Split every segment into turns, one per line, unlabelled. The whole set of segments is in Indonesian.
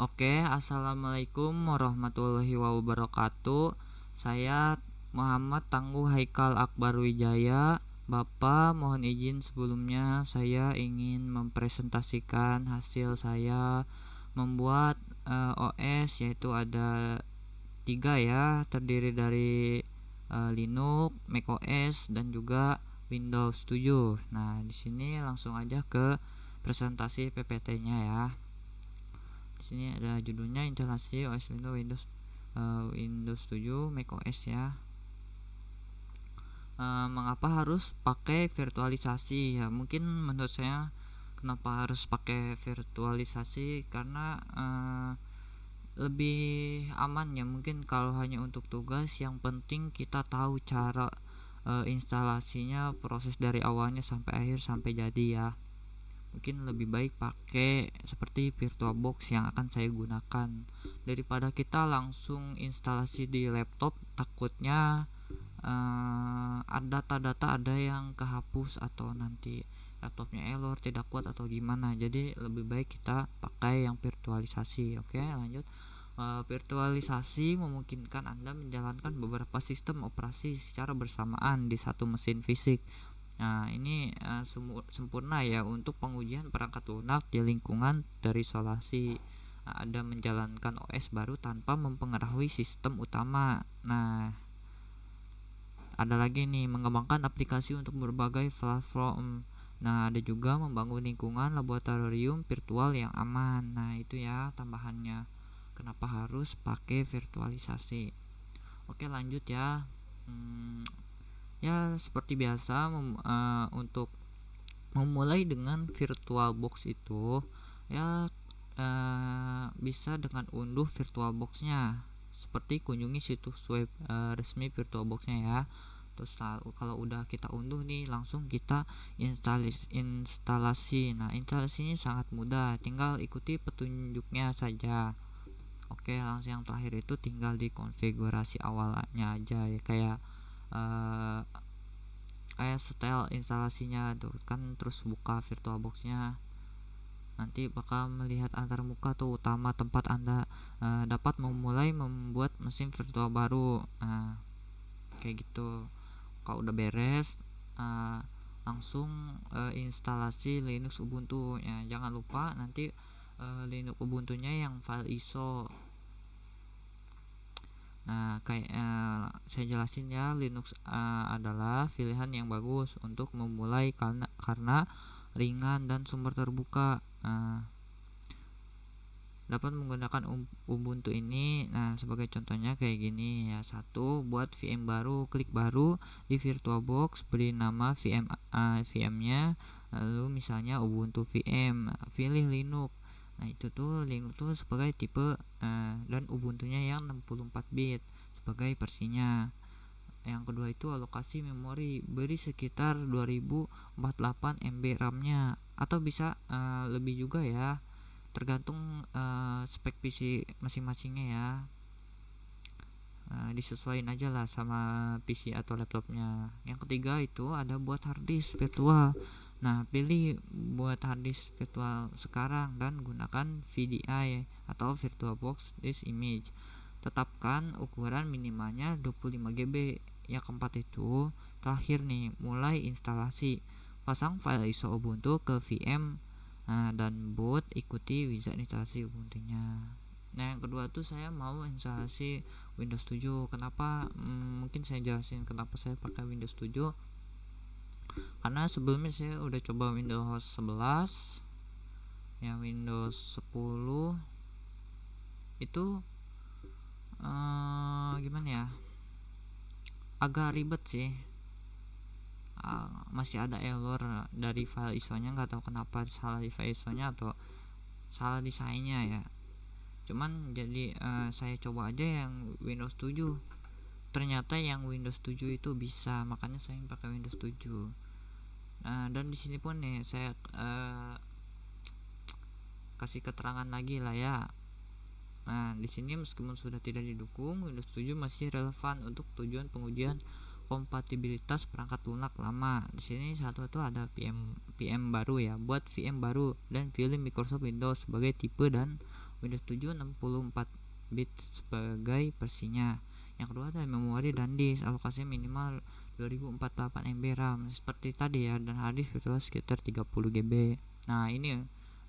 Oke, assalamualaikum warahmatullahi wabarakatuh. Saya Muhammad Tangguh Haikal Akbar Wijaya. Bapak, mohon izin sebelumnya saya ingin mempresentasikan hasil saya membuat OS, yaitu ada tiga ya, terdiri dari Linux, macOS, dan juga Windows 7. Nah, di sini langsung aja ke presentasi PPT-nya ya. Di sini ada judulnya instalasi OS Linux Windows 7 macOS ya. Mengapa harus pakai virtualisasi ya? Mungkin menurut saya kenapa harus pakai virtualisasi karena lebih aman ya. Mungkin kalau hanya untuk tugas, yang penting kita tahu cara instalasinya, proses dari awalnya sampai akhir sampai jadi ya. Mungkin lebih baik pakai seperti VirtualBox yang akan saya gunakan daripada kita langsung instalasi di laptop. Takutnya data-data ada yang kehapus atau nanti laptopnya error, tidak kuat atau gimana. Jadi lebih baik kita pakai yang virtualisasi. Oke, lanjut. Virtualisasi memungkinkan Anda menjalankan beberapa sistem operasi secara bersamaan di satu mesin fisik. Nah, ini sempurna ya untuk pengujian perangkat lunak di lingkungan terisolasi. Ada menjalankan OS baru tanpa mempengaruhi sistem utama. Nah, ada lagi nih mengembangkan aplikasi untuk berbagai platform. Nah, ada juga membangun lingkungan laboratorium virtual yang aman. Nah, itu ya tambahannya. Kenapa harus pakai virtualisasi? Oke, lanjut ya. Ya, seperti biasa untuk memulai dengan VirtualBox itu ya, bisa dengan unduh VirtualBox-nya, seperti kunjungi situs web resmi VirtualBox-nya ya. Terus kalau udah kita unduh nih, langsung kita instalasi. Nah, instalasinya sangat mudah, tinggal ikuti petunjuknya saja. Oke, langsung yang terakhir itu tinggal di konfigurasi awalnya aja ya, kayak setel instalasinya tuh kan, terus buka VirtualBox-nya. Nanti bakal melihat antar muka tuh utama, tempat Anda dapat memulai membuat mesin virtual baru. Nah, kayak gitu. Kalau udah beres, langsung instalasi Linux Ubuntu ya. Jangan lupa nanti Linux Ubuntunya yang file ISO. Nah, kayak saya jelasin ya, Linux adalah pilihan yang bagus untuk memulai karena ringan dan sumber terbuka. Dapat menggunakan Ubuntu ini. Nah, sebagai contohnya kayak gini ya. Satu, buat VM baru, klik baru di VirtualBox, beri nama VM-nya, lalu misalnya Ubuntu VM, pilih Linux. Nah, itu tuh Linux tuh sebagai tipe dan Ubuntunya yang 64 bit sebagai versinya. Yang kedua itu alokasi memori, beri sekitar 2048 MB RAM-nya, atau bisa lebih juga ya, tergantung spek PC masing-masingnya ya. Disesuaikan aja lah sama PC atau laptopnya. Yang ketiga itu ada buat harddisk virtual. Nah, pilih buat harddisk virtual sekarang dan gunakan VDI atau VirtualBox Disk Image. Tetapkan ukuran minimalnya 25 GB. Yang keempat itu terakhir nih, mulai instalasi. Pasang file ISO Ubuntu ke VM dan boot, ikuti wizard instalasi Ubuntunya. Nah, yang kedua tuh saya mau instalasi Windows 7. Kenapa? Mungkin saya jelasin kenapa saya pakai Windows 7. Karena sebelumnya saya udah coba Windows 11 ya, Windows 10 itu gimana ya, agak ribet sih. Masih ada error dari file ISO-nya, nggak tahu kenapa salah di file ISO-nya atau salah desainnya ya. Cuman jadi saya coba aja yang Windows 7. Ternyata yang Windows 7 itu bisa, makanya saya pakai Windows 7. Dan di sini pun nih saya kasih keterangan lagi lah ya. Nah, di sini meskipun sudah tidak didukung, Windows 7 masih relevan untuk tujuan pengujian kompatibilitas perangkat lunak lama. Di sini satu itu ada VM baru ya, buat VM baru dan pilih Microsoft Windows sebagai tipe dan Windows 7 64 bit sebagai versinya. Yang kedua ada memori dan disk, alokasinya minimal 2048 MB RAM seperti tadi ya, dan hard disk virtual sekitar 30 GB. Nah ini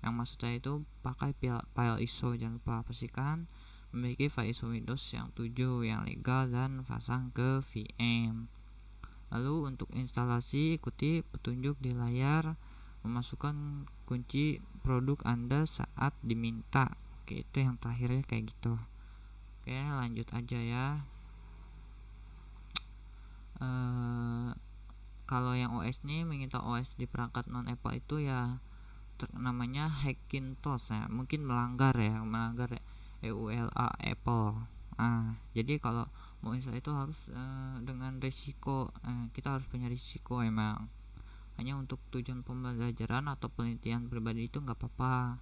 yang maksud saya itu pakai file ISO. Jangan lupa pastikan memiliki file ISO Windows yang 7 yang legal dan pasang ke VM. Lalu untuk instalasi ikuti petunjuk di layar, memasukkan kunci produk Anda saat diminta. Oke, itu yang terakhirnya kayak gitu. Oke, lanjut aja ya. Kalau yang OS nih menginstall OS di perangkat non Apple itu ya namanya Hackintosh ya, mungkin melanggar EULA Apple. Jadi kalau mau install itu harus dengan risiko, kita harus punya risiko emang. Hanya untuk tujuan pembelajaran atau penelitian pribadi itu nggak apa-apa.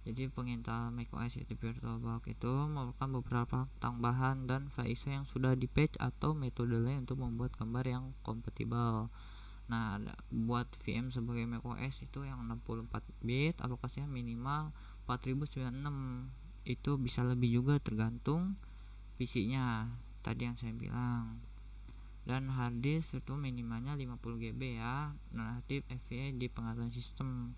Jadi penginstall macOS itu VirtualBox itu merupakan beberapa tambahan dan file ISO yang sudah di patch atau metode lain untuk membuat gambar yang kompatibel. Nah, buat VM sebagai macOS itu yang 64 bit, alokasinya minimal 4096. Itu bisa lebih juga tergantung PC-nya. Tadi yang saya bilang. Dan hard disk itu minimalnya 50 GB ya. Relatif FVA di pengaturan sistem.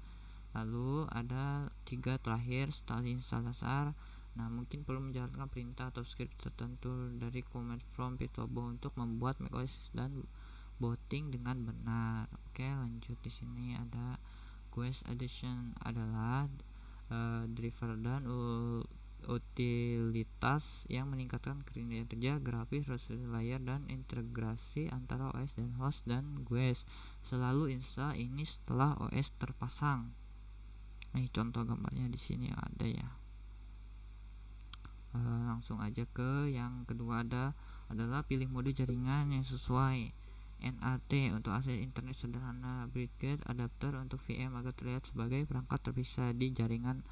Lalu ada 3 terakhir setelah install dasar. Nah, mungkin perlu menjalankan perintah atau script tertentu dari command from VirtualBox untuk membuat macOS dan booting dengan benar. Oke, lanjut. Di sini ada GUIS Edition adalah driver dan utilitas yang meningkatkan kinerja grafis, resolusi layar, dan integrasi antara OS dan host dan GUIS. Selalu install ini setelah OS terpasang. Nih contoh gambarnya di sini ada ya. Langsung aja ke yang kedua adalah pilih mode jaringan yang sesuai. NAT untuk akses internet sederhana, Brigade adapter untuk VM agar terlihat sebagai perangkat terpisah di jaringan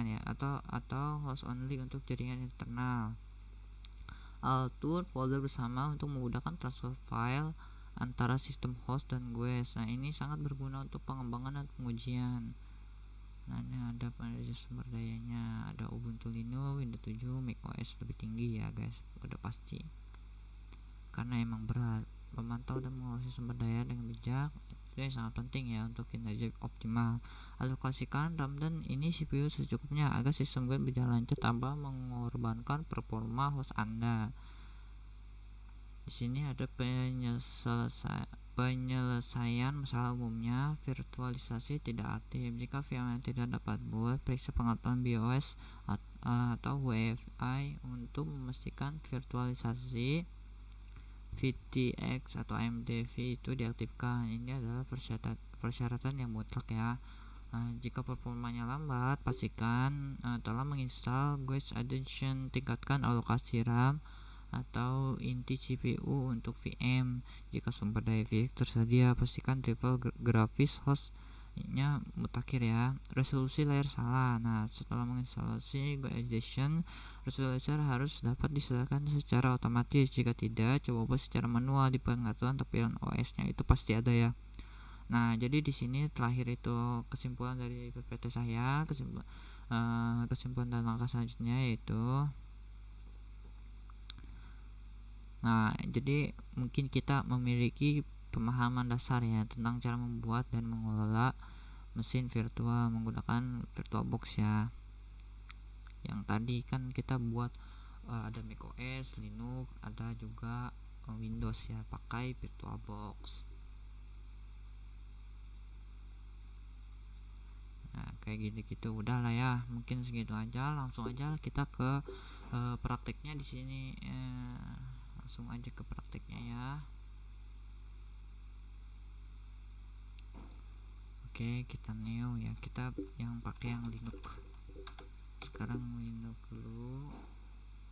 ya, atau host only untuk jaringan internal. Altur folder bersama untuk memudahkan transfer file antara sistem host dan GUIS. Nah, ini sangat berguna untuk pengembangan dan pengujian. Nah, ini ada sumber dayanya, ada Ubuntu Linux, Windows 7, macOS lebih tinggi ya guys, udah pasti. Karena emang berat, memantau dan mengolah sumber daya dengan bijak itu yang sangat penting ya untuk kinerja optimal. Alokasikan RAM dan ini CPU secukupnya agar sistem game berjalan lancar tanpa mengorbankan performa host Anda. Di sini ada penyelesaian masalah umumnya. Virtualisasi tidak aktif. Jika VM tidak dapat boot, periksa pengaturan BIOS atau UEFI untuk memastikan virtualisasi VTX atau AMD-V itu diaktifkan. Ini adalah persyaratan yang mutlak ya. Jika performanya lambat, pastikan telah menginstal GUIS Edition. Tingkatkan alokasi RAM atau inti CPU untuk VM. Jika sumber daya fisik tersedia, pastikan driver grafis hostnya mutakhir ya. Resolusi layar salah. Nah, setelah menginstalasi GUIS Edition, resolusi harus dapat disesuaikan secara otomatis. Jika tidak, coba buat secara manual di pengaturan tampilan OS-nya, itu pasti ada ya. Nah, jadi di sini terakhir itu kesimpulan dari PPT saya. Kesimpulan dan langkah selanjutnya yaitu, nah, jadi mungkin kita memiliki pemahaman dasar ya tentang cara membuat dan mengelola mesin virtual menggunakan VirtualBox ya. Yang tadi kan kita buat ada macOS, Linux, ada juga Windows ya, pakai VirtualBox. Nah, kayak gitu-gitu udah lah ya, mungkin segitu aja. Langsung aja kita ke prakteknya di sini. Langsung aja ke prakteknya ya. Oke, kita new ya, kita yang pakai yang Linux. Sekarang Linux dulu,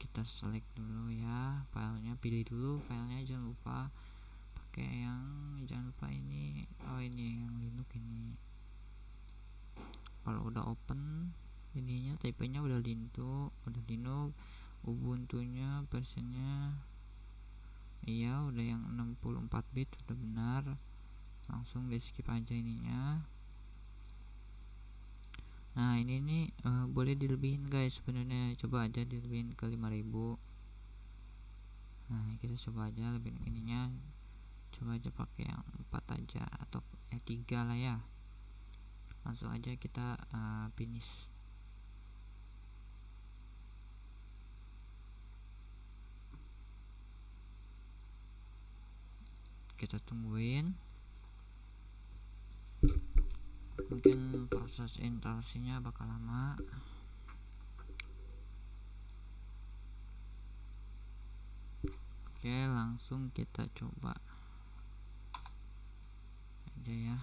kita select dulu ya filenya, pilih dulu filenya, jangan lupa pakai yang, jangan lupa ini, ini yang Linux ini. Kalau udah open ininya, type-nya udah Linux, Ubuntu-nya versinya iya udah yang 64 bit, udah benar. Langsung di skip aja ininya. Nah ini nih boleh dilebihin guys, sebenarnya coba aja dilebihin ke 5000. Nah kita coba aja lebihin ininya, coba aja pakai yang 4 aja atau 3 lah ya. Langsung aja kita finish. Kita tungguin, mungkin proses instalasinya bakal lama. Oke, langsung kita coba aja ya.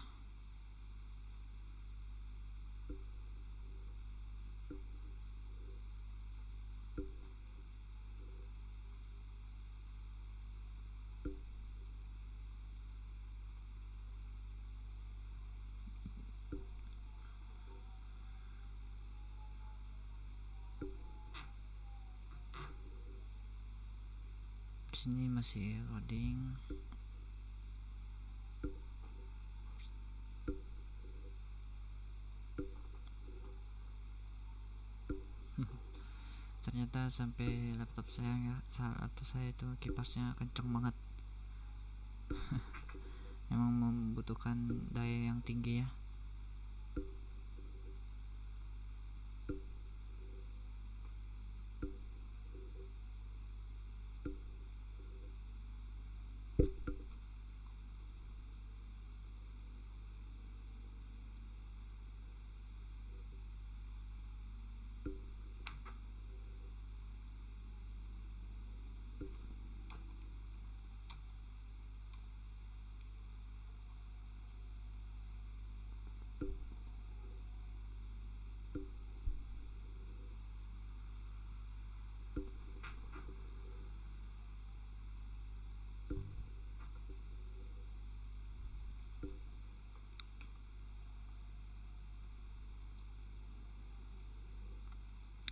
Sini masih loading. Ternyata sampai laptop saya atau saya itu kipasnya kenceng banget. Emang membutuhkan daya yang tinggi ya.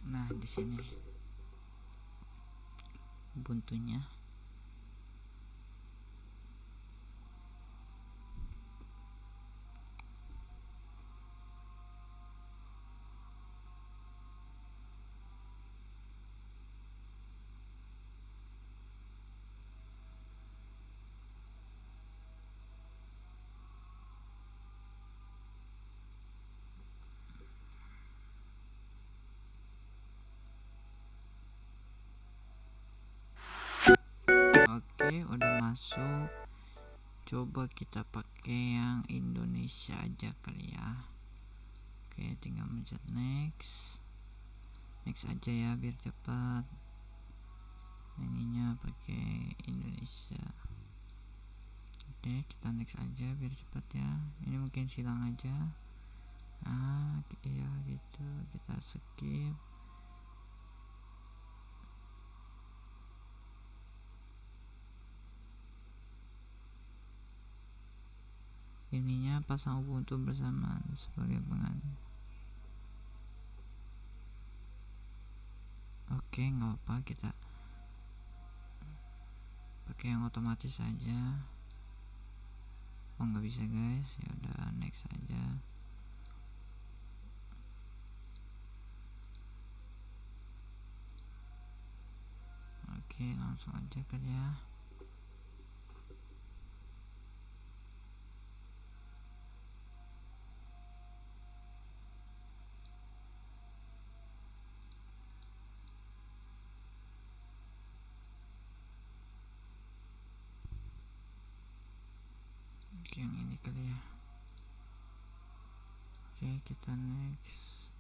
Nah di sini Ubuntunya. Oke, udah masuk. Coba kita pakai yang Indonesia aja kali ya. Oke, tinggal mencet next. Next aja ya biar cepat. Ininya pakai Indonesia. Oke, kita next aja biar cepat ya. Ini mungkin silang aja. Iya gitu, kita skip. Ininya pasang Ubuntu bersama sebagai pengganti. Oke, nggak apa, kita pakai yang otomatis saja. Oh nggak bisa guys, ya udah next aja. Oke, langsung aja kan ya. Oke, yang ini kali ya. Oke, kita next.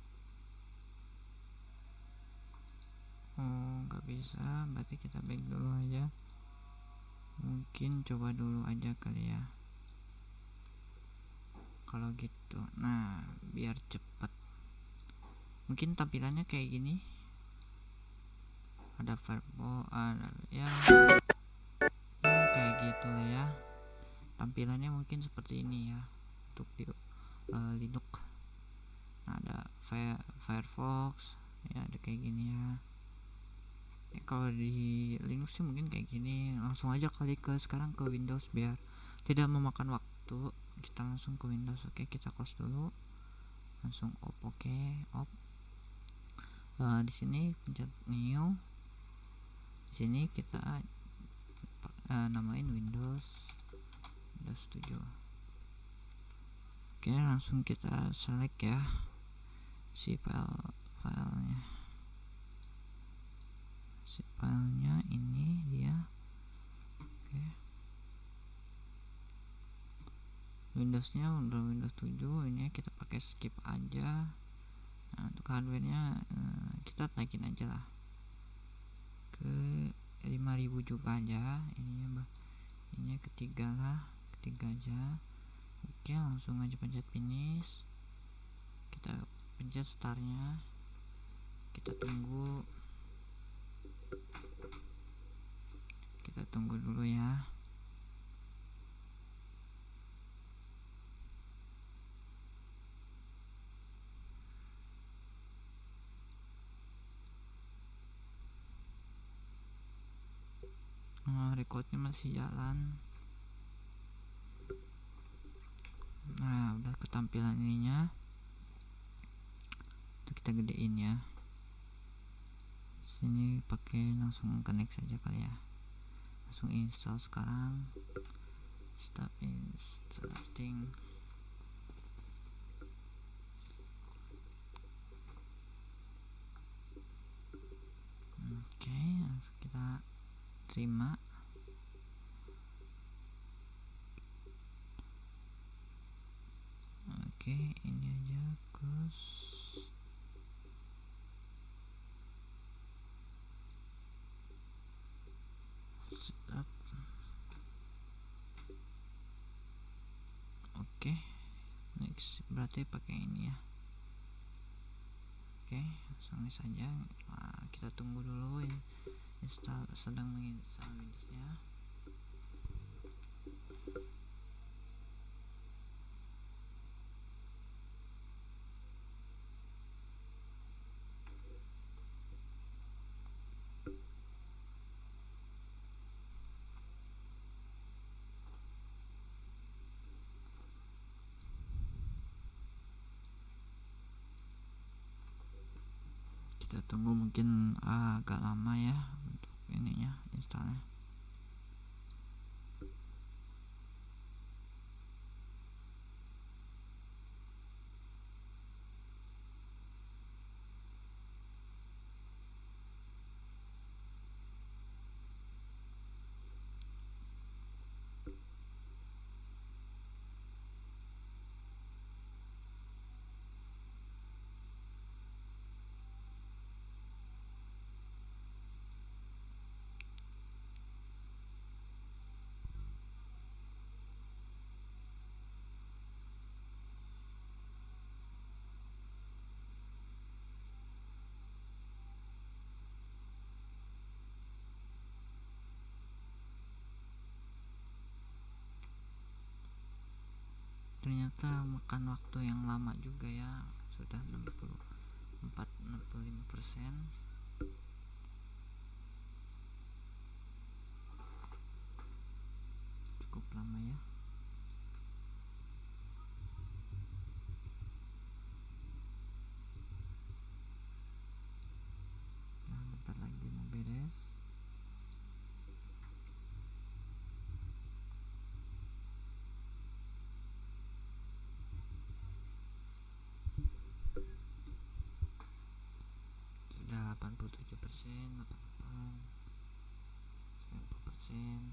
Oh nggak bisa, berarti kita back dulu aja. Mungkin coba dulu aja kali ya kalau gitu. Nah biar cepet, mungkin tampilannya kayak gini. Ada Firefox, ada ya kayak gitu lah ya. Tampilannya mungkin seperti ini ya untuk di Linux. Nah, ada Firefox ya, ada kayak gini ya. Kalau di Linux sih mungkin kayak gini. Langsung aja kali ke sekarang ke Windows biar tidak memakan waktu. Kita langsung ke Windows. Oke, kita close dulu. langsung off. Oke, off. Di sini pencet new. Di sini kita namain Windows 7. Oke, langsung kita select ya si filenya. Si filenya ini dia. Oke. Windowsnya udah Windows 7, ini kita pakai skip aja. Nah, untuk hardwarenya kita naikin aja lah ke 5000 juga aja. Ini ketiga aja. Oke, langsung aja pencet finish. Kita pencet startnya, kita tunggu dulu ya. Recordnya masih jalan. Nah, udah ketampilan ininya. Itu kita gedein ya. Sini pakai langsung connect saja kali ya. Langsung install sekarang. Starting. Oke, kita terima. Oke, ini aja close. Setup. Oke, next berarti pakai ini ya. Oke, langsung saja. Nah, kita tunggu dulu ya. Sedang menginstal Windowsnya. Kita tunggu mungkin agak lama ya untuk ininya installnya. Ternyata makan waktu yang lama juga ya, sudah 65%. Cukup lama ya. Nah, bentar lagi mau beres. Sudah 87%, 88, 90%.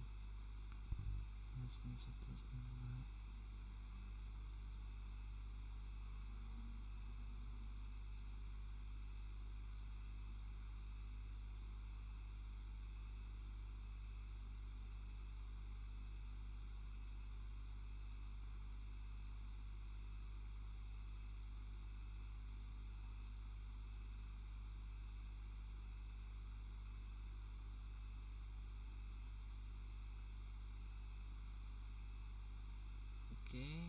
Oke,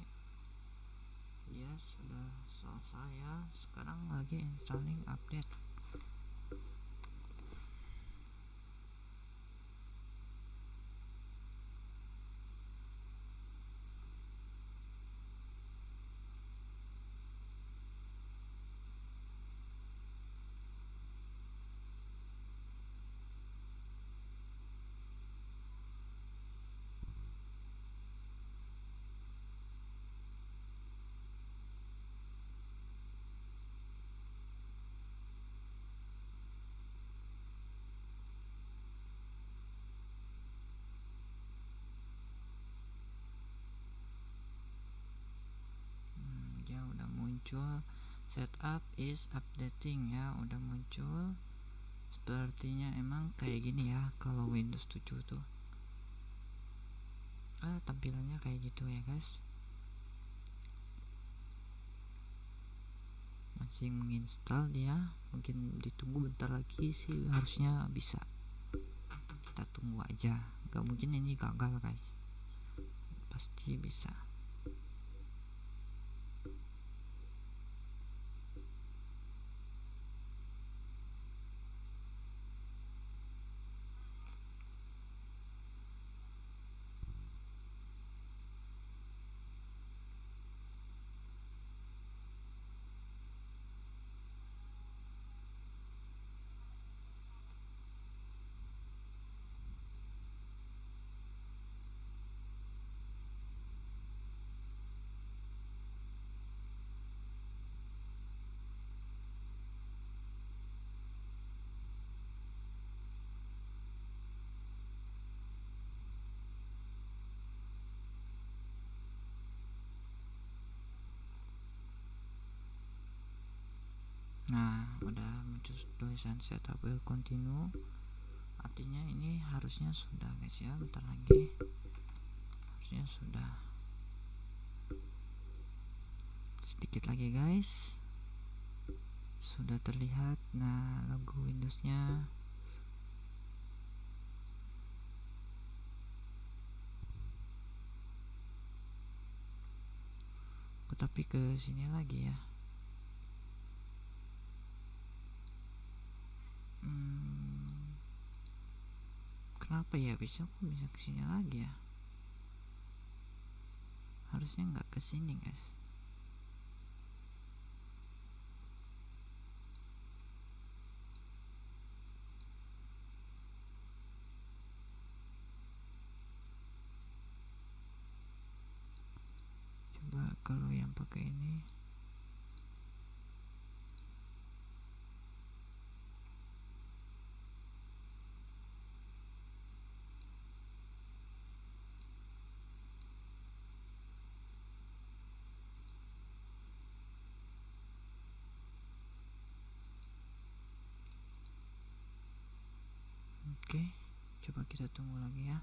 ya sudah selesai ya. Sekarang lagi installing update. muncul setup is updating ya, udah muncul. Sepertinya emang kayak gini ya kalau Windows 7 tuh tampilannya kayak gitu ya guys. Masih menginstal dia, mungkin ditunggu bentar lagi sih, harusnya bisa. Kita tunggu aja, gak mungkin ini gagal guys, pasti bisa. Nah, udah muncul tulisan setup will continue, artinya ini harusnya sudah guys ya, bentar lagi harusnya sudah. Sedikit lagi guys, sudah terlihat. Nah, logo Windowsnya. Tapi ke sini lagi ya. Kenapa ya bisa kesini lagi ya? Harusnya nggak kesini guys. Coba kalau yang pakai ini. Oke, coba kita tunggu lagi ya.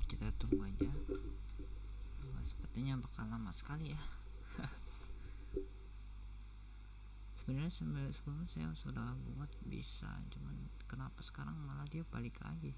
Kita tunggu aja. Sepertinya bakal lama sekali ya. Sebenarnya sebelumnya saya sudah buat bisa, cuman kenapa sekarang malah dia balik lagi?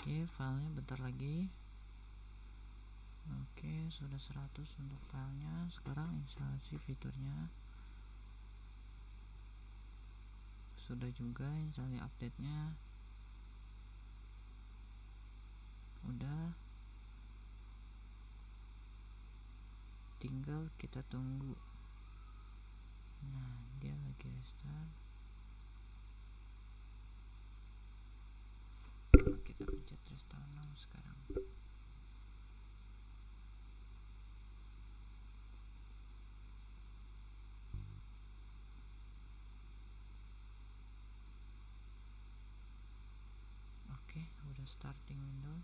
Oke, filenya bentar lagi. Oke, sudah 100 untuk filenya. Sekarang instalasi fiturnya. Sudah juga instalasi update-nya. Udah. Tinggal kita tunggu. Nah, dia lagi restart. Kita pencet restart now sekarang. Oke, udah starting window.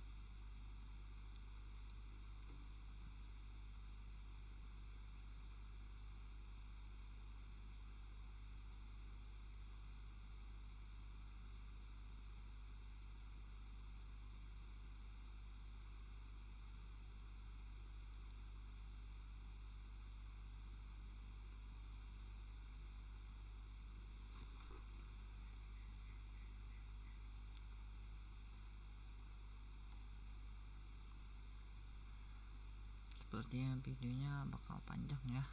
Sepertinya videonya bakal panjang ya.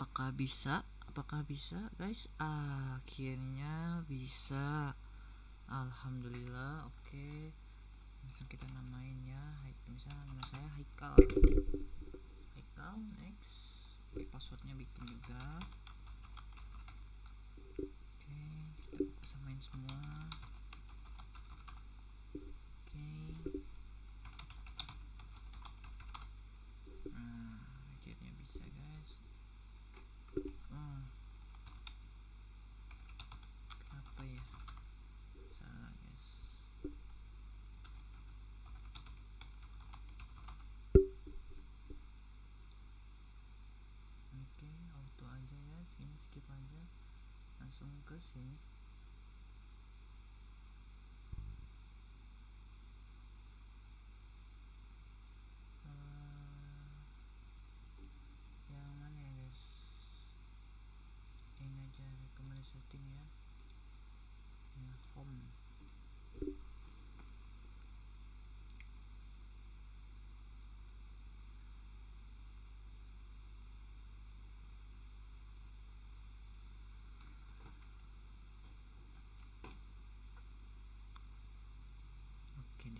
Apakah bisa guys? Akhirnya bisa. Alhamdulillah. Oke, langsung kita namain ya. Misalnya nama saya Haikal. Next. Oke, passwordnya bikin juga. Oke, kita samain semua. Oke. Akhirnya bisa guys. Kenapa ya? Salah guys. Oke, auto aja ya. Sini skip aja. Langsung ke sini. Yang mana ya guys? Ini aja recommended setting ya. Home.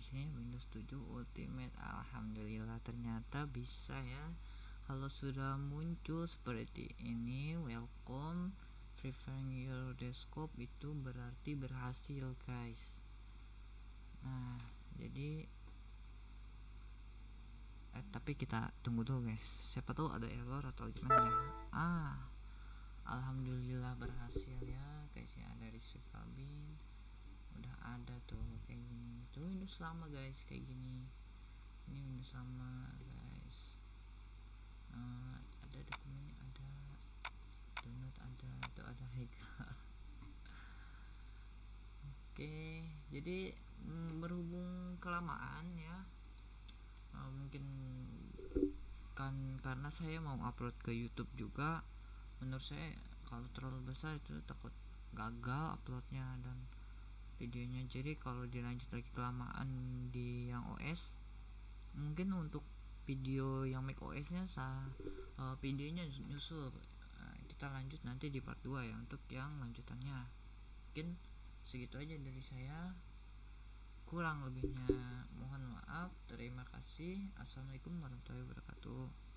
di sini Windows 7 Ultimate. Alhamdulillah ternyata bisa ya. Kalau sudah muncul seperti ini, welcome preferring your desktop, itu berarti berhasil guys. Nah jadi tapi kita tunggu dulu guys, siapa tahu ada error atau gimana ya. Alhamdulillah berhasil ya guys ya. Dari kabin udah ada tuh kayak gini tuh, Windows lama guys kayak gini. Ini Windows lama guys. Ada dokumennya, ada download, ada tuh, ada hack. Oke, jadi berhubung kelamaan ya, mungkin kan karena saya mau upload ke YouTube juga, menurut saya kalau terlalu besar itu takut gagal uploadnya dan videonya. Jadi kalau dilanjut lagi kelamaan di yang OS, mungkin untuk video yang Mac OS nya videonya nyusul. Kita lanjut nanti di part 2 ya untuk yang lanjutannya. Mungkin segitu aja dari saya, kurang lebihnya mohon maaf. Terima kasih. Assalamualaikum warahmatullahi wabarakatuh.